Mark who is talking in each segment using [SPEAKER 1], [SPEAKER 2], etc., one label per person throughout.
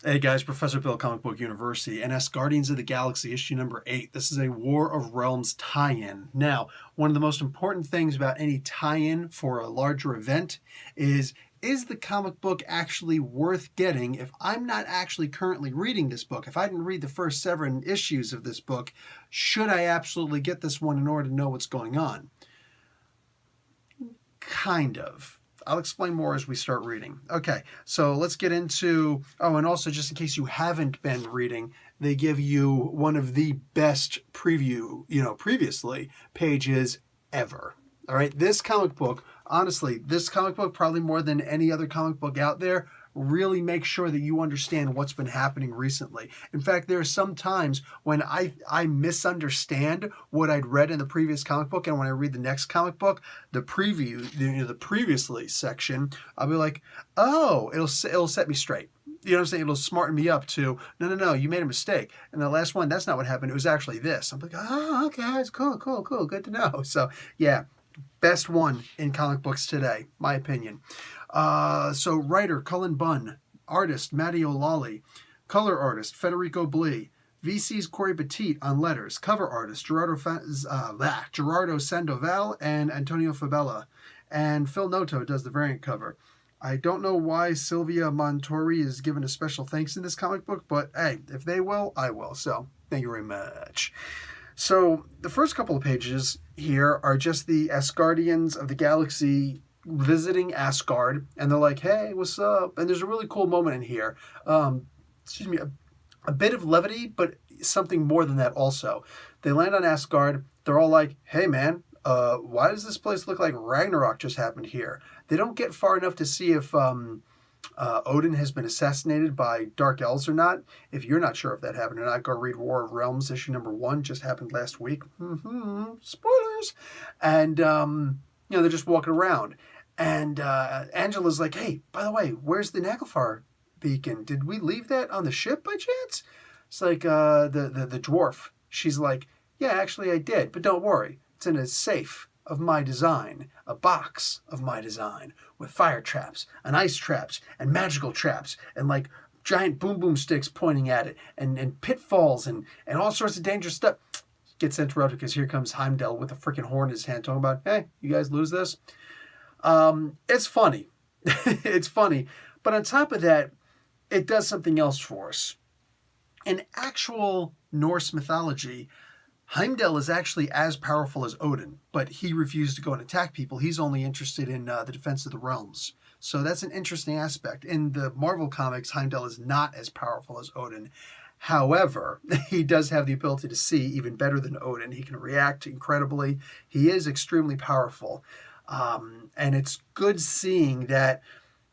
[SPEAKER 1] Hey guys, Professor Bill, Comic Book University, and Asgardians of the Galaxy, issue number 8. This is a War of Realms tie-in. Now, one of the most important things about any tie-in for a larger event is the comic book actually worth getting if I'm not actually currently reading this book? If I didn't read the first 7 issues of this book, should I absolutely get this one in order to know what's going on? Kind of. I'll explain more as we start reading. Okay, so let's get into, oh, and also just in case you haven't been reading, they give you one of the best previously pages ever. All right, this comic book, honestly, this comic book, probably more than any other comic book out there, really make sure that you understand what's been happening recently. In fact, there are some times when I misunderstand what I'd read in the previous comic book, and when I read the next comic book, the preview, the previously section, I'll be like, oh, it'll set me straight. You know what I'm saying? It'll smarten me up to, no, you made a mistake. And the last one, that's not what happened. It was actually this. I'm like, oh, okay, that's cool, good to know. So, yeah, best one in comic books today, my opinion. So writer Cullen Bunn, artist Matty O'Lally, color artist Federico Blee, VC's Corey Petit on letters, cover artist Gerardo Sandoval and Antonio Fabella, and Phil Noto does the variant cover. I don't know why Sylvia Montori is given a special thanks in this comic book, but hey, if they will, I will. So thank you very much. So the first couple of pages here are just the Asgardians of the Galaxy visiting Asgard, and they're like, hey, what's up? And there's a really cool moment in here. A bit of levity, but something more than that also. They land on Asgard. They're all like, hey, man, why does this place look like Ragnarok just happened here? They don't get far enough to see if Odin has been assassinated by Dark Elves or not. If you're not sure if that happened or not, go read War of Realms, issue number 1, just happened last week. Spoilers! And, they're just walking around. And Angela's like, hey, by the way, where's the Naglfar beacon? Did we leave that on the ship by chance? It's like the dwarf. She's like, yeah, actually I did, but don't worry. It's in a safe of my design, a box of my design, with fire traps and ice traps and magical traps and like giant boom sticks pointing at it and pitfalls and all sorts of dangerous stuff. Gets interrupted because here comes Heimdall with a freaking horn in his hand talking about, hey, you guys lose this? It's funny. It's funny. But on top of that, it does something else for us. In actual Norse mythology, Heimdall is actually as powerful as Odin, but he refused to go and attack people. He's only interested in the defense of the realms. So that's an interesting aspect. In the Marvel comics, Heimdall is not as powerful as Odin. However, he does have the ability to see even better than Odin. He can react incredibly. He is extremely powerful. And it's good seeing that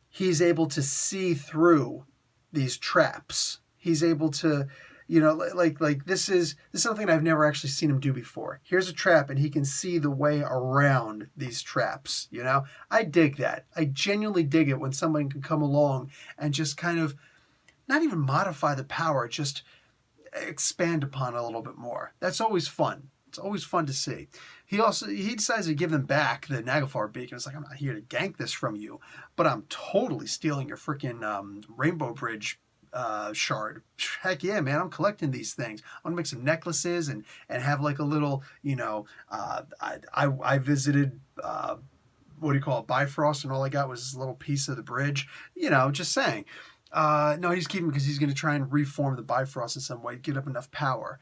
[SPEAKER 1] he's able to see through these traps. He's able to, this is something I've never actually seen him do before. Here's a trap, and he can see the way around these traps. I dig that. I genuinely dig it when someone can come along and just kind of not even modify the power, just expand upon it a little bit more. That's always fun. It's always fun to see. He decides to give them back the Naglfar beacon. It's like, I'm not here to gank this from you, but I'm totally stealing your freaking Rainbow Bridge shard. Heck yeah, man, I'm collecting these things. I want to make some necklaces and have like a little, I visited, Bifrost, and all I got was this little piece of the bridge. Just saying. No, he's keeping because he's going to try and reform the Bifrost in some way, get up enough power.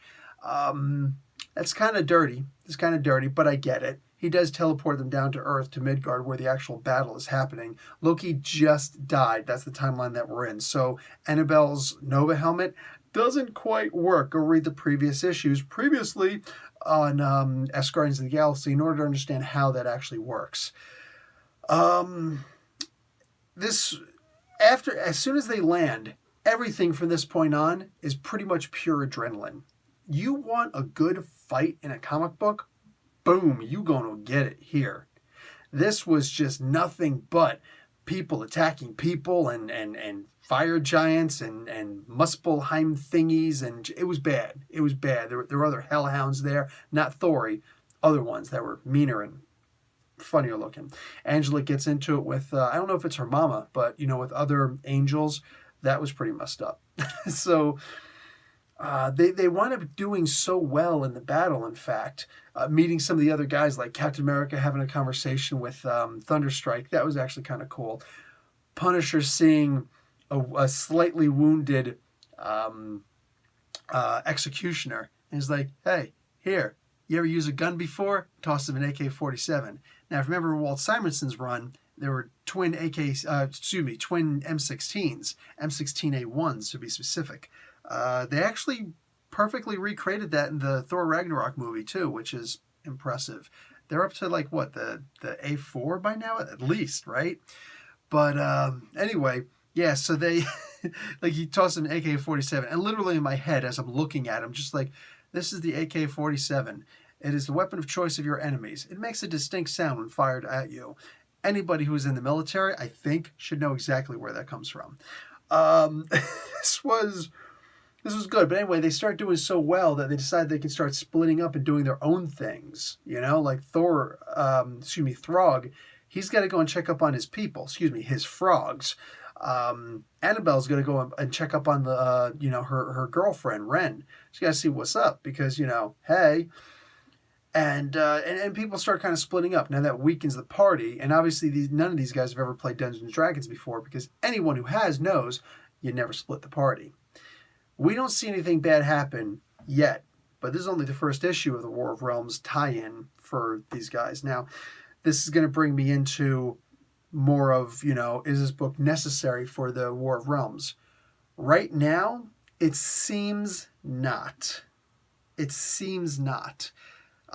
[SPEAKER 1] That's kind of dirty. It's kind of dirty, but I get it. He does teleport them down to Earth, to Midgard, where the actual battle is happening. Loki just died. That's the timeline that we're in. So Annabelle's Nova helmet doesn't quite work. Go read the previous issues previously on Asgardians of the Galaxy in order to understand how that actually works. As soon as they land, everything from this point on is pretty much pure adrenaline. You want a good fight in a comic book? Boom, you gonna get it here. This was just nothing but people attacking people and fire giants and Muspelheim thingies, and it was bad. It was bad. There were other hellhounds there, not Thori, other ones that were meaner and funnier looking. Angela gets into it with, I don't know if it's her mama, but with other angels. That was pretty messed up. So they wound up doing so well in the battle, in fact. Meeting some of the other guys, like Captain America having a conversation with Thunderstrike. That was actually kind of cool. Punisher seeing a slightly wounded Executioner. And he's like, hey, here, you ever use a gun before? Toss him an AK-47. Now, if you remember Walt Simonson's run, there were twin twin M16s, M16A1s to be specific. They actually perfectly recreated that in the Thor Ragnarok movie too, which is impressive. They're up to like what, the A4 by now at least, right? But anyway, yeah. So they like he tossed an AK-47, and literally in my head as I'm looking at him, just like, this is the AK-47. It is the weapon of choice of your enemies. It makes a distinct sound when fired at you. Anybody who is in the military, I think, should know exactly where that comes from. This was good. But anyway, they start doing so well that they decide they can start splitting up and doing their own things. You know, like Throg, he's got to go and check up on his people. His frogs. Annabelle's going to go and check up on the, her girlfriend, Ren. She's got to see what's up because, hey. And people start kind of splitting up. Now that weakens the party. And obviously none of these guys have ever played Dungeons and Dragons before, because anyone who has knows you never split the party. We don't see anything bad happen yet, but this is only the first issue of the War of Realms tie-in for these guys. Now, this is going to bring me into more of, is this book necessary for the War of Realms? Right now, it seems not.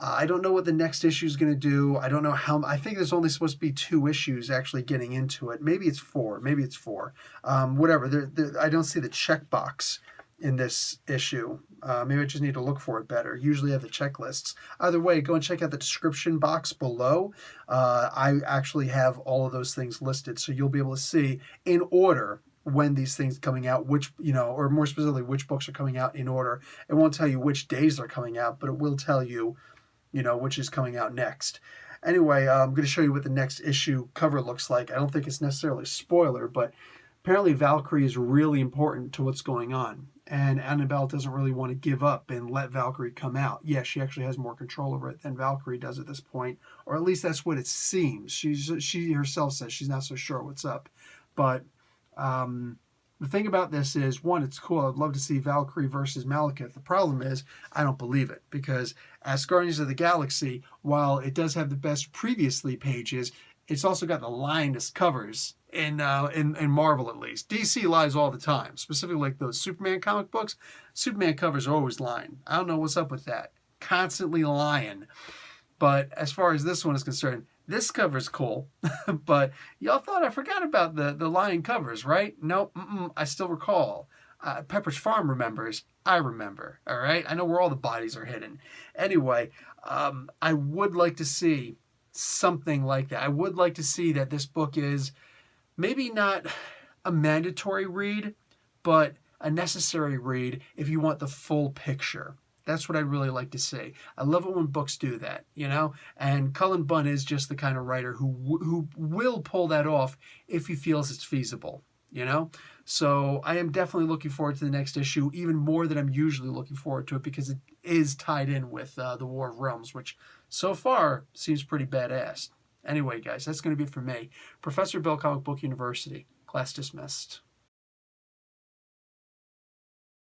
[SPEAKER 1] I don't know what the next issue is going to do. I don't know how. I think there's only supposed to be 2 issues actually getting into it. Maybe it's 4. Whatever. I don't see the checkbox in this issue. Maybe I just need to look for it better. Usually I have the checklists. Either way, go and check out the description box below. I actually have all of those things listed, so you'll be able to see in order when these things are coming out, which, or more specifically, which books are coming out in order. It won't tell you which days they're coming out, but it will tell you, which is coming out next. Anyway, I'm going to show you what the next issue cover looks like. I don't think it's necessarily a spoiler, but apparently Valkyrie is really important to what's going on. And Annabelle doesn't really want to give up and let Valkyrie come out. Yeah, she actually has more control over it than Valkyrie does at this point, or at least that's what it seems. She herself says she's not so sure what's up. But the thing about this is, one, it's cool. I'd love to see Valkyrie versus Malekith. The problem is, I don't believe it, because Asgardians of the Galaxy, while it does have the best previously pages, it's also got the linedest covers in Marvel, at least. DC lies all the time, specifically like those Superman comic books. Superman covers are always lying. I don't know what's up with that. Constantly lying. But as far as this one is concerned, this cover's cool. But y'all thought I forgot about the lying covers, right? Nope, I still recall. Pepper's Farm remembers. I remember, all right? I know where all the bodies are hidden. Anyway, I would like to see something like that. I would like to see that this book is maybe not a mandatory read, but a necessary read if you want the full picture. That's what I'd really like to see. I love it when books do that, And Cullen Bunn is just the kind of writer who will pull that off if he feels it's feasible, So I am definitely looking forward to the next issue, even more than I'm usually looking forward to it, because it is tied in with the War of Realms, which so far seems pretty badass. Anyway, guys, that's going to be it for me. Professor Bill, Comic Book University. Class dismissed.